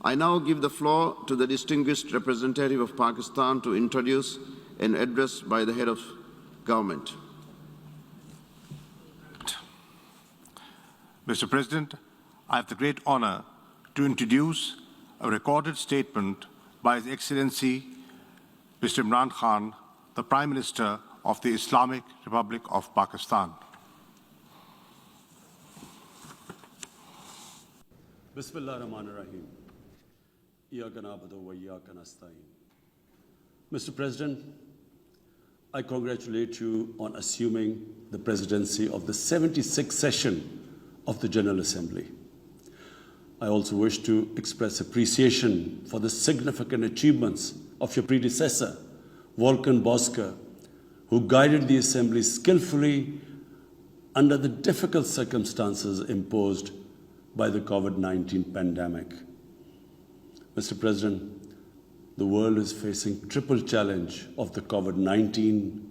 I now give the floor to the distinguished representative of Pakistan to introduce an address by the head of government. Mr. President, I have the great honor to introduce a recorded statement by His Excellency Mr. Imran Khan, the Prime Minister of the Islamic Republic of Pakistan. Bismillah ar-Rahman ar-Rahim. Iyyaka na'budu wa iyyaka nasta'in. Mr. President, I congratulate you on assuming the presidency of the 76th session of the General Assembly. I also wish to express appreciation for the significant achievements of your predecessor, Volkan Bozkır, who guided the Assembly skillfully under the difficult circumstances imposed by the COVID-19 pandemic. Mr. President, the world is facing triple challenge of the COVID-19,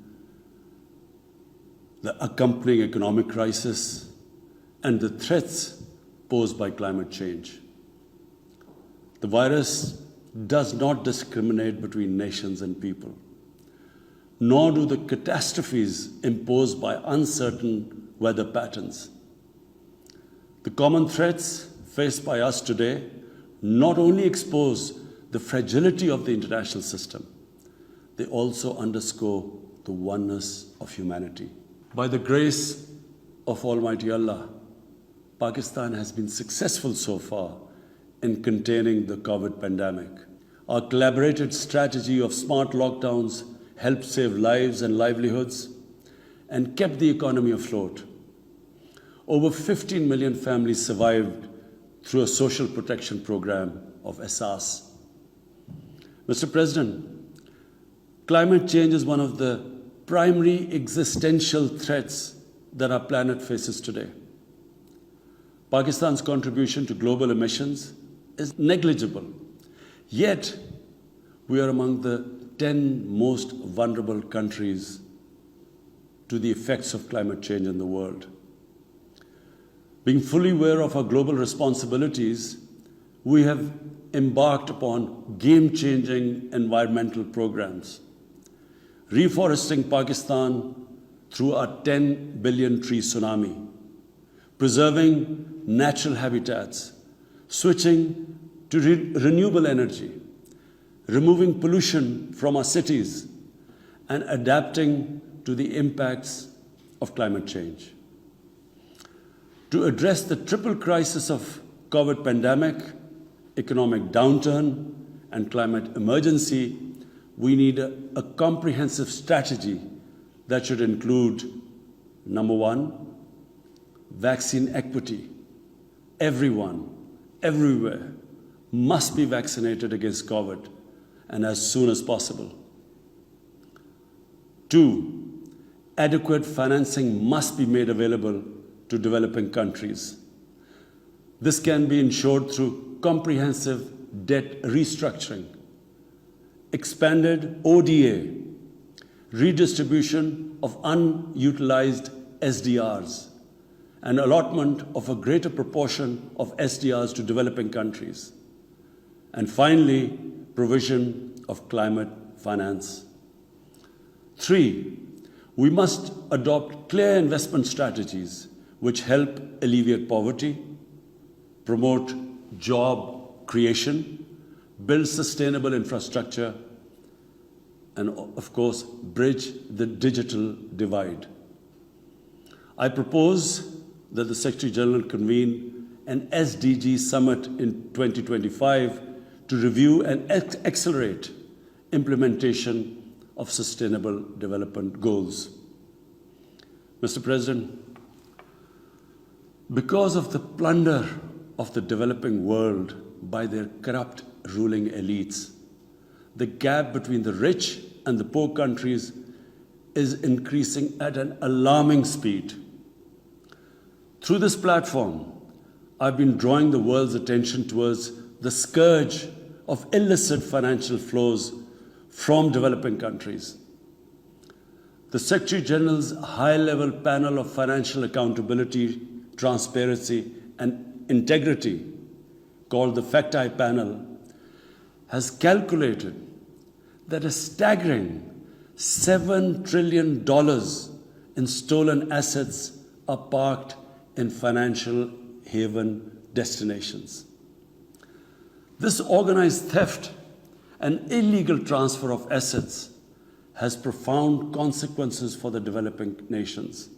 the accompanying economic crisis, and the threats posed by climate change. The virus does not discriminate between nations and people, nor do the catastrophes imposed by uncertain weather patterns. The common threats faced by us today not only expose the fragility of the international system, they also underscore the oneness of humanity. By the grace of Almighty Allah, Pakistan has been successful so far in containing the COVID pandemic. Our collaborated strategy of smart lockdowns helped save lives and livelihoods and kept the economy afloat. Over 15 million families survived through a social protection program of Asas. Mr. President, climate change is one of the primary existential threats that our planet faces today. Pakistan's contribution to global emissions is negligible, yet we are among the 10 most vulnerable countries to the effects of climate change in the world. Being fully aware of our global responsibilities, we have embarked upon game-changing environmental programs, reforesting Pakistan through our 10 billion tree tsunami, preserving natural habitats, switching to renewable energy, removing pollution from our cities, and adapting to the impacts of climate change. To address the triple crisis of COVID pandemic, economic downturn, and climate emergency, we need a comprehensive strategy that should include, number one, vaccine equity. Everyone, everywhere, must be vaccinated against COVID, and as soon as possible. Two, adequate financing must be made available to developing countries. This can be ensured through comprehensive debt restructuring, expanded ODA, redistribution of unutilized SDRs, and allotment of a greater proportion of SDRs to developing countries. And finally, provision of climate finance. Three, we must adopt clear investment strategies which help alleviate poverty, promote job creation, build sustainable infrastructure, and of course, bridge the digital divide. I propose that the Secretary General convene an SDG summit in 2025 to review and accelerate implementation of sustainable development goals. Mr. President, because of the plunder of the developing world by their corrupt ruling elites, the gap between the rich and the poor countries is increasing at an alarming speed. Through this platform, I've been drawing the world's attention towards the scourge of illicit financial flows from developing countries. The Secretary General's high-level panel of financial accountability, transparency, and integrity called the Facti Panel has calculated that a staggering $7 trillion in stolen assets are parked in financial haven destinations. This organized theft and illegal transfer of assets has profound consequences for the developing nations.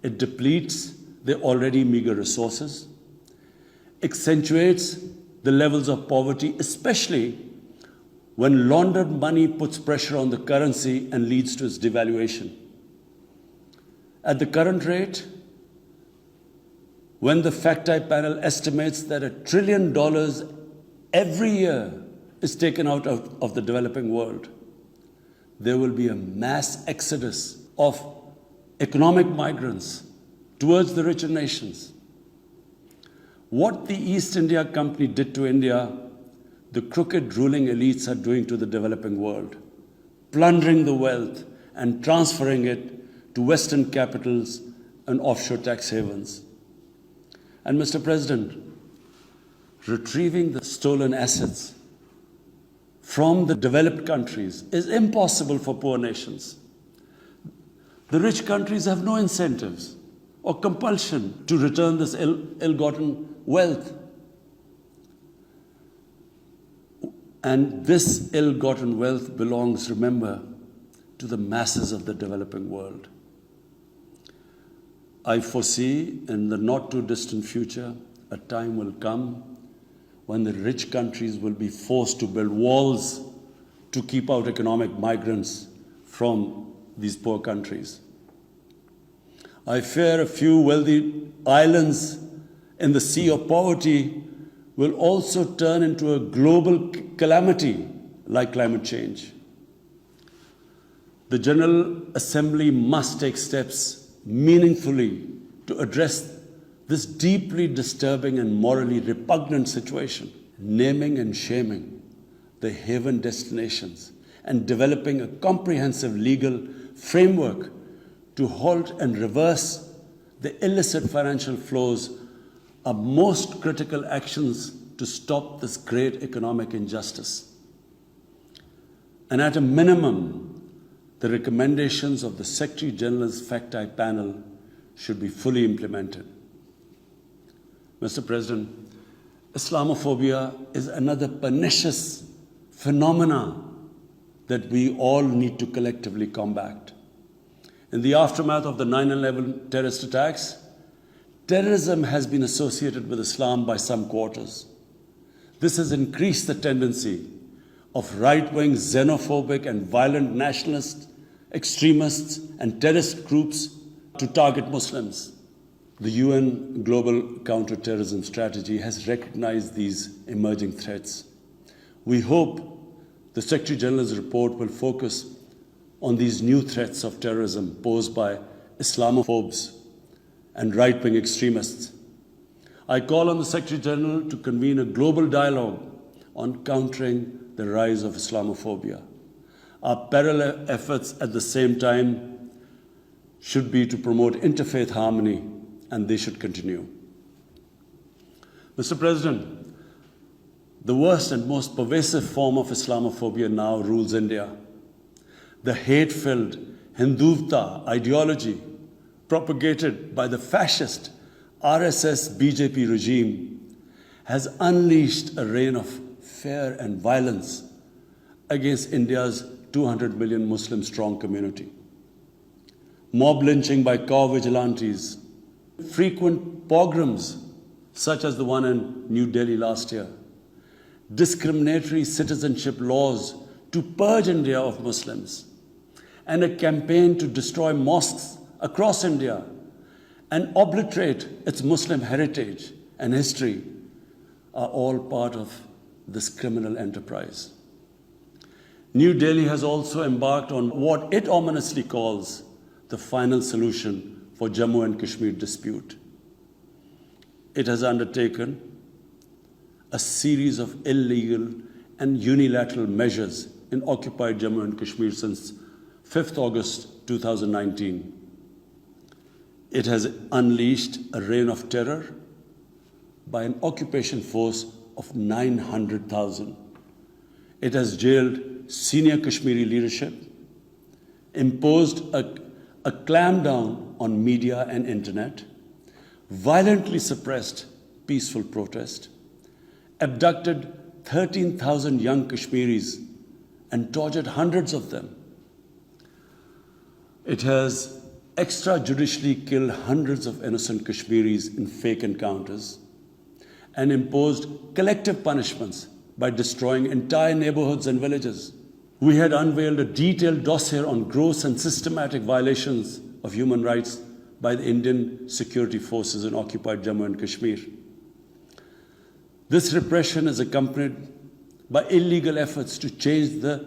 It depletes their already meager resources, accentuates the levels of poverty, especially when laundered money puts pressure on the currency and leads to its devaluation. At the current rate, when the Facti Panel estimates that $1 trillion every year is taken out of the developing world, there will be a mass exodus of economic migrants towards the richer nations. What the East India Company did to India, the crooked ruling elites are doing to the developing world, plundering the wealth and transferring it to Western capitals and offshore tax havens. And Mr. President, retrieving the stolen assets from the developed countries is impossible for poor nations. The rich countries have no incentives or compulsion to return this ill-gotten wealth. And this ill-gotten wealth belongs, remember, to the masses of the developing world. I foresee in the not-too-distant future, a time will come when the rich countries will be forced to build walls to keep out economic migrants from these poor countries. I fear a few wealthy islands in the sea of poverty will also turn into a global calamity like climate change. The General Assembly must take steps meaningfully to address this deeply disturbing and morally repugnant situation, naming and shaming the haven destinations and developing a comprehensive legal framework to halt and reverse the illicit financial flows are most critical actions to stop this great economic injustice. And at a minimum, the recommendations of the Secretary General's Facti Panel should be fully implemented. Mr. President, Islamophobia is another pernicious phenomenon that we all need to collectively combat. In the aftermath of the 9/11 terrorist attacks, terrorism has been associated with Islam by some quarters. This has increased the tendency of right-wing, xenophobic and violent nationalists, extremists and terrorist groups to target Muslims. The UN Global Counterterrorism Strategy has recognized these emerging threats. We hope the Secretary General's report will focus on these new threats of terrorism posed by Islamophobes and right-wing extremists. I call on the Secretary General to convene a global dialogue on countering the rise of Islamophobia. Our parallel efforts at the same time should be to promote interfaith harmony, and they should continue. Mr. President, the worst and most pervasive form of Islamophobia now rules India. The hate-filled Hindutva ideology propagated by the fascist RSS-BJP regime has unleashed a reign of fear and violence against India's 200 million Muslim-strong community. Mob lynching by cow vigilantes, frequent pogroms such as the one in New Delhi last year, discriminatory citizenship laws to purge India of Muslims, and a campaign to destroy mosques across India and obliterate its Muslim heritage and history are all part of this criminal enterprise. New Delhi has also embarked on what it ominously calls the final solution for Jammu and Kashmir dispute. It has undertaken a series of illegal and unilateral measures in occupied Jammu and Kashmir since 5th August 2019. It has unleashed a reign of terror, by an occupation force of 900,000. It has jailed senior Kashmiri leadership, imposed a clampdown on media and internet, violently suppressed peaceful protest, abducted 13,000 young Kashmiris and tortured hundreds of them. It has extrajudicially killed hundreds of innocent Kashmiris in fake encounters and imposed collective punishments by destroying entire neighborhoods and villages. We had unveiled a detailed dossier on gross and systematic violations of human rights by the Indian security forces in occupied Jammu and Kashmir. This repression is accompanied by illegal efforts to change the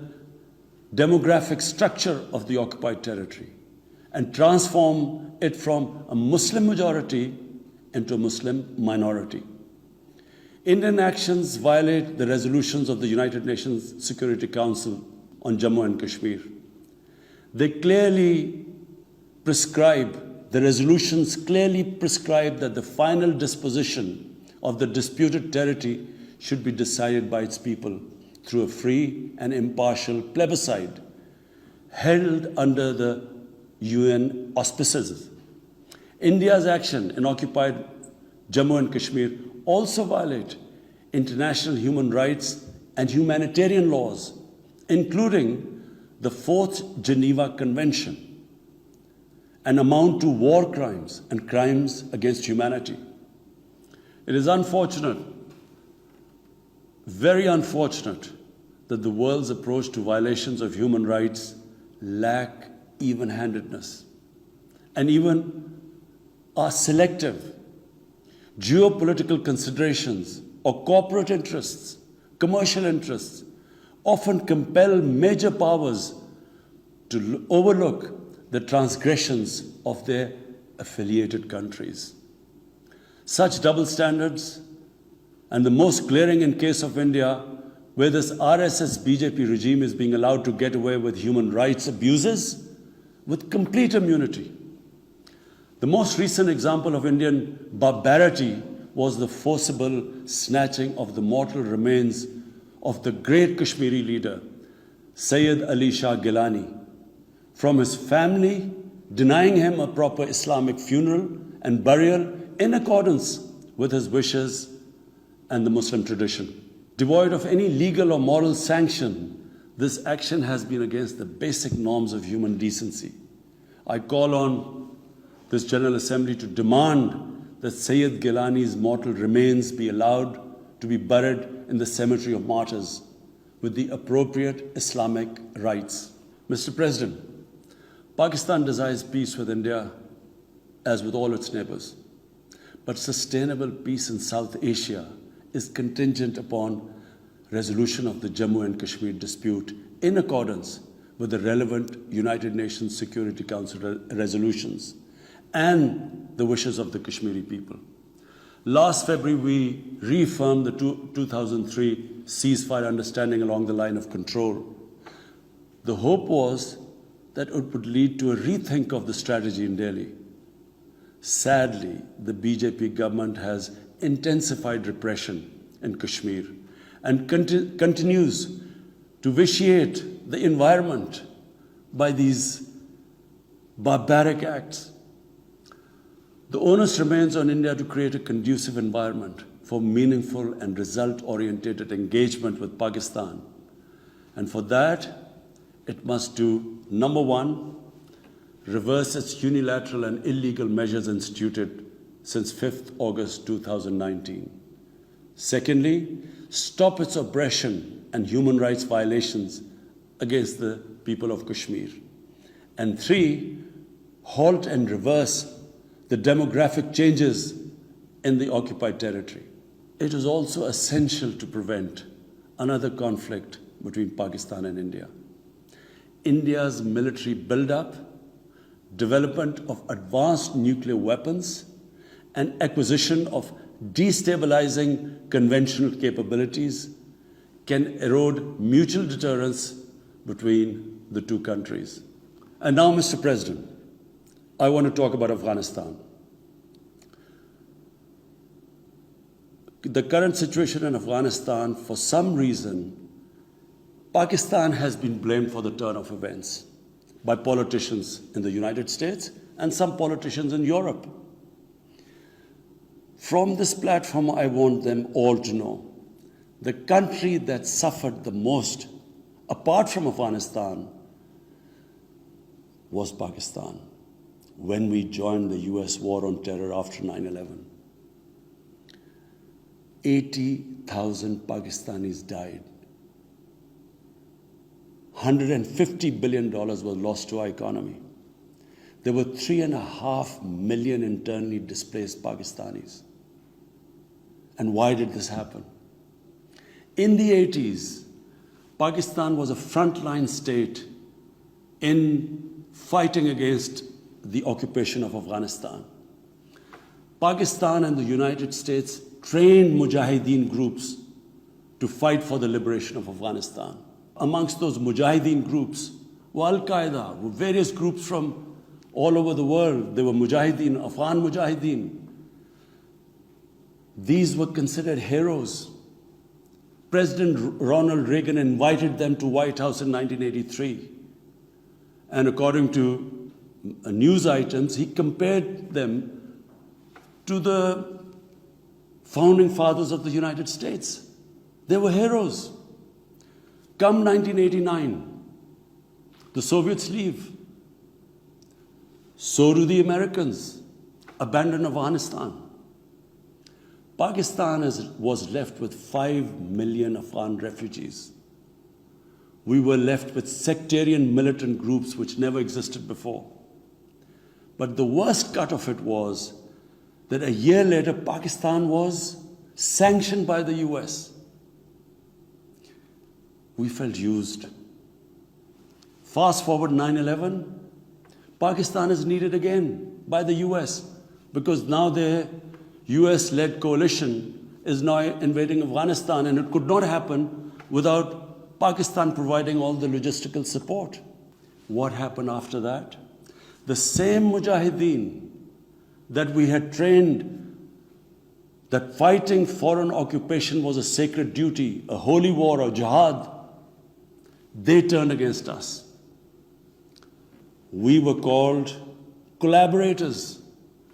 demographic structure of the occupied territory and transform it from a Muslim majority into a Muslim minority. Indian actions violate the resolutions of the United Nations Security Council on Jammu and Kashmir. They clearly prescribe, the resolutions clearly prescribe that the final disposition of the disputed territory should be decided by its people through a free and impartial plebiscite held under the UN auspices. India's action in occupied Jammu and Kashmir also violate international human rights and humanitarian laws, including the Fourth Geneva Convention, and amount to war crimes and crimes against humanity. It is unfortunate, very unfortunate, that the world's approach to violations of human rights lack even-handedness and even are selective. Geopolitical considerations or corporate interests, commercial interests, often compel major powers to overlook the transgressions of their affiliated countries. Such double standards, and the most glaring in case of India, where this RSS BJP regime is being allowed to get away with human rights abuses with complete immunity. The most recent example of Indian barbarity was the forcible snatching of the mortal remains of the great Kashmiri leader, Sayyid Ali Shah Gilani, from his family, denying him a proper Islamic funeral and burial in accordance with his wishes and the Muslim tradition. Devoid of any legal or moral sanction, this action has been against the basic norms of human decency. I call on this General Assembly to demand that Sayyid Gilani's mortal remains be allowed to be buried in the cemetery of martyrs with the appropriate Islamic rites. Mr. President, Pakistan desires peace with India as with all its neighbors. But sustainable peace in South Asia is contingent upon resolution of the Jammu and Kashmir dispute in accordance with the relevant United Nations Security Council resolutions and the wishes of the Kashmiri people. Last February, we reaffirmed the 2003 ceasefire understanding along the line of control. The hope was that it would lead to a rethink of the strategy in Delhi. Sadly, the BJP government has intensified repression in Kashmir and continues to vitiate the environment by these barbaric acts. The onus remains on India to create a conducive environment for meaningful and result-oriented engagement with Pakistan. And for that, it must do, number one, reverse its unilateral and illegal measures instituted since 5th August 2019. Secondly, stop its oppression and human rights violations against the people of Kashmir. And three, halt and reverse the demographic changes in the occupied territory. It is also essential to prevent another conflict between Pakistan and India. India's military buildup, development of advanced nuclear weapons, and acquisition of destabilizing conventional capabilities can erode mutual deterrence between the two countries. And now, Mr. President, I want to talk about Afghanistan. the current situation in Afghanistan, for some reason, Pakistan has been blamed for the turn of events by politicians in the United States and some politicians in Europe. From this platform, I want them all to know the country that suffered the most, apart from Afghanistan, was Pakistan when we joined the US war on terror after 9/11. 80,000 Pakistanis died. $150 billion was lost to our economy. There were 3.5 million internally displaced Pakistanis. And why did this happen? In the 80s, Pakistan was a frontline state in fighting against the occupation of Afghanistan. Pakistan and the United States trained mujahideen groups to fight for the liberation of Afghanistan. Amongst those mujahideen groups were Al-Qaeda, were various groups from all over the world. They were mujahideen, Afghan mujahideen. These were considered heroes. President Ronald Reagan invited them to White House in 1983. And according to news items, he compared them to the founding fathers of the United States. They were heroes. Come 1989, the Soviets leave. So do the Americans, abandon Afghanistan. Pakistan was left with 5 million Afghan refugees. We were left with sectarian militant groups which never existed before. But the worst cut of it was that a year later, Pakistan was sanctioned by the US. We felt used. Fast forward 9/11, Pakistan is needed again by the US because now their US-led coalition is now invading Afghanistan, and it could not happen without Pakistan providing all the logistical support. What happened after that? The same mujahideen that we had trained that fighting foreign occupation was a sacred duty, a holy war, or jihad, they turned against us. We were called collaborators.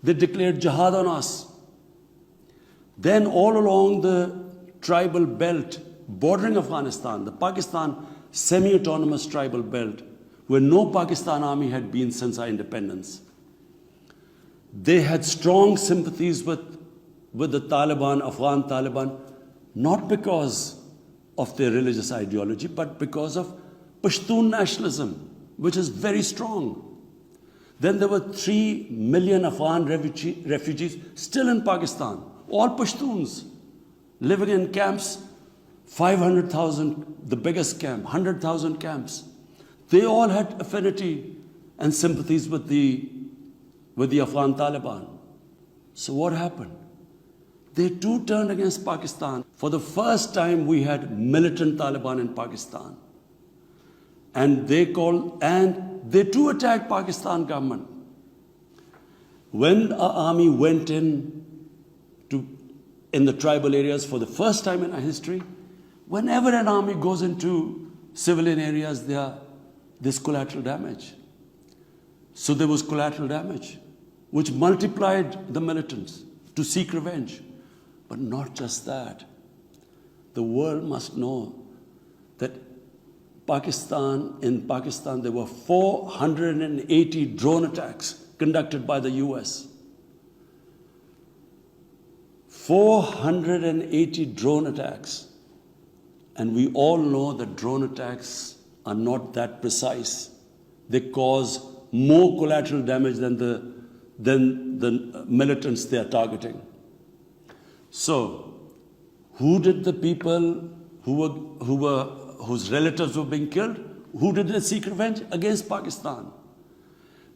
They declared jihad on us. Then all along the tribal belt bordering Afghanistan, the Pakistan semi-autonomous tribal belt, where no Pakistan army had been since our independence, they had strong sympathies with the Taliban, Afghan Taliban, not because of their religious ideology, but because of Pashtun nationalism, which is very strong. Then there were 3 million Afghan refugees still in Pakistan, all Pashtuns, living in camps, 500,000, the biggest camp, 100,000 camps. They all had affinity and sympathies with the Afghan Taliban. So what happened? They too turned against Pakistan. For the first time, we had militant Taliban in Pakistan. And they too attacked Pakistan government. When our army went in the tribal areas for the first time in our history, whenever an army goes into civilian areas, there's collateral damage. So there was collateral damage, which multiplied the militants to seek revenge. But not just that. The world must know that in Pakistan, there were 480 drone attacks conducted by the US. 480 drone attacks. And we all know that drone attacks are not that precise. They cause more collateral damage than the militants they are targeting. So, who did the people whose relatives were being killed? Who did they seek revenge? Against Pakistan.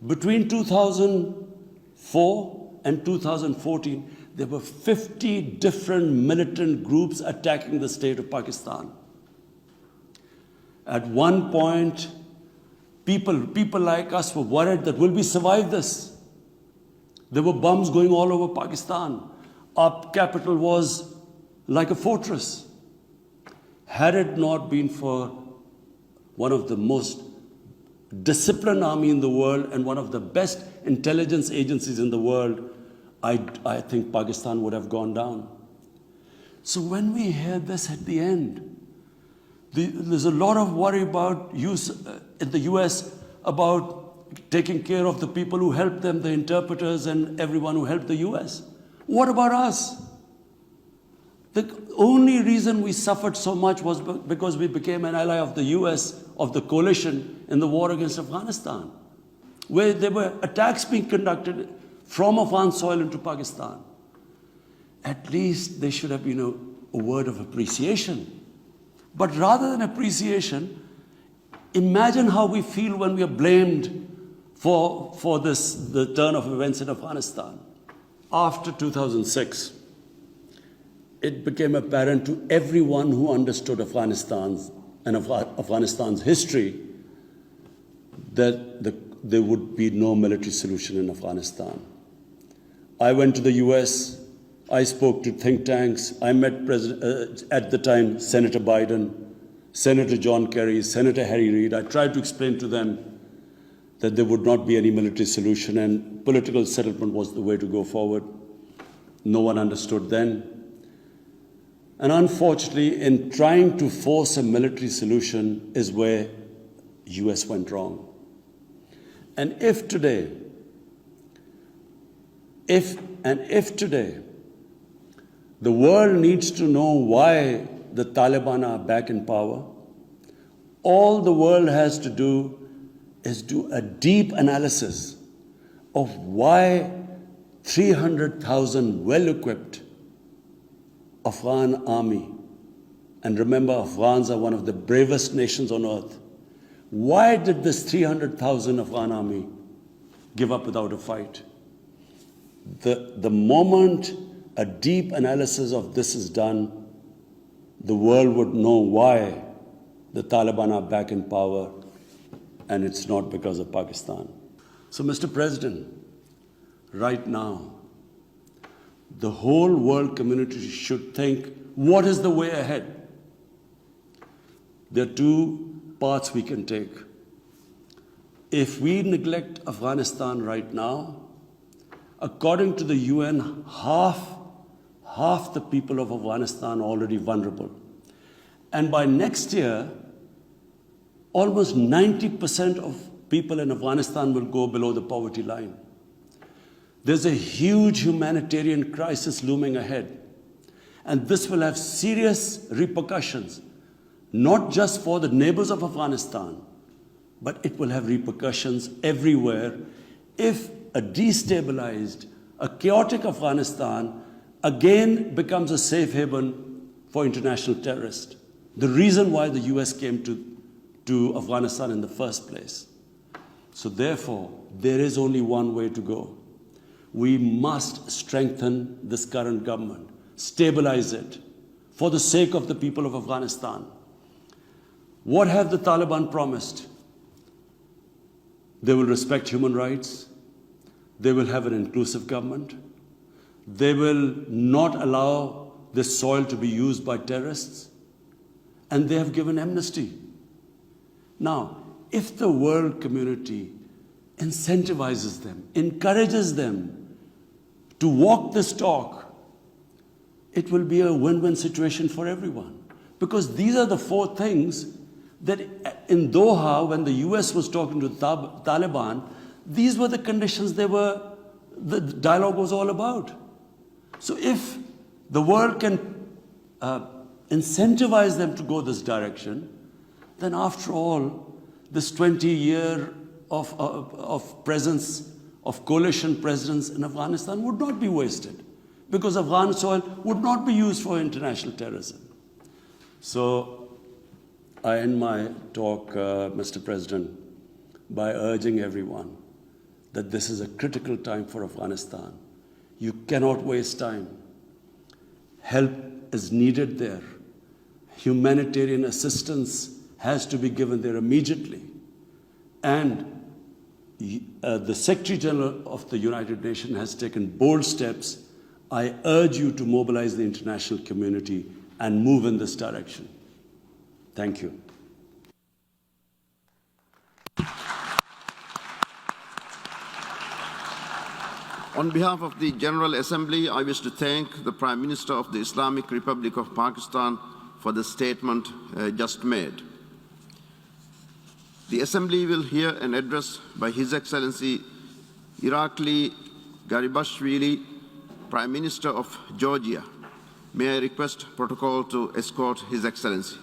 Between 2004 and 2014, there were 50 different militant groups attacking the state of Pakistan. At one point, people like us were worried that will we survive this? There were bombs going all over Pakistan. Our capital was like a fortress. Had it not been for one of the most disciplined army in the world and one of the best intelligence agencies in the world, I think Pakistan would have gone down. So when we hear this at the end, there's a lot of worry about in the US about taking care of the people who helped them, the interpreters and everyone who helped the US. What about us? The only reason we suffered so much was because we became an ally of the US, of the coalition in the war against Afghanistan, where there were attacks being conducted from Afghan soil into Pakistan. At least there should have been a word of appreciation. But rather than appreciation, imagine how we feel when we are blamed for the turn of events in Afghanistan. After 2006, it became apparent to everyone who understood Afghanistan's history that there would be no military solution in Afghanistan. I went to the US, I spoke to think tanks, I met at the time Senator Biden, Senator John Kerry, Senator Harry Reid. I tried to explain to them that there would not be any military solution and political settlement was the way to go forward. No one understood then. And unfortunately, in trying to force a military solution is where US went wrong. And if today, the world needs to know why the Taliban are back in power, all the world has to do is do a deep analysis of why 300,000 well-equipped Afghan army, and remember, Afghans are one of the bravest nations on earth. Why did this 300,000 Afghan army give up without a fight? The moment a deep analysis of this is done, the world would know why the Taliban are back in power, and it's not because of Pakistan. So, Mr. President, right now, the whole world community should think, what is the way ahead? There are two paths we can take. If we neglect Afghanistan right now, according to the UN, half the people of Afghanistan are already vulnerable. And by next year, almost 90% of people in Afghanistan will go below the poverty line. There's a huge humanitarian crisis looming ahead. And this will have serious repercussions, not just for the neighbors of Afghanistan, but it will have repercussions everywhere if a destabilized, a chaotic Afghanistan again becomes a safe haven for international terrorists. The reason why the US came to Afghanistan in the first place. So therefore, there is only one way to go. We must strengthen this current government, stabilize it, for the sake of the people of Afghanistan. What have the Taliban promised? They will respect human rights. They will have an inclusive government. They will not allow this soil to be used by terrorists. And they have given amnesty. Now, if the world community incentivizes them, encourages them to walk this talk, it will be a win-win situation for everyone. Because these are the four things that in Doha, when the US was talking to the Taliban, these were the conditions the dialogue was all about. So if the world can incentivize them to go this direction, then after all, this 20-year of presence, of coalition presence in Afghanistan would not be wasted, because Afghan soil would not be used for international terrorism. So I end my talk, Mr. President, by urging everyone that this is a critical time for Afghanistan. You cannot waste time. Help is needed there. Humanitarian assistance has to be given there immediately. And the Secretary General of the United Nations has taken bold steps I urge you to mobilize the international community and move in this direction. Thank you. On behalf of the General Assembly, I wish to thank the Prime Minister of the Islamic Republic of Pakistan for the statement just made. The Assembly will hear an address by His Excellency Irakli Garibashvili, Prime Minister of Georgia. May I request protocol to escort His Excellency.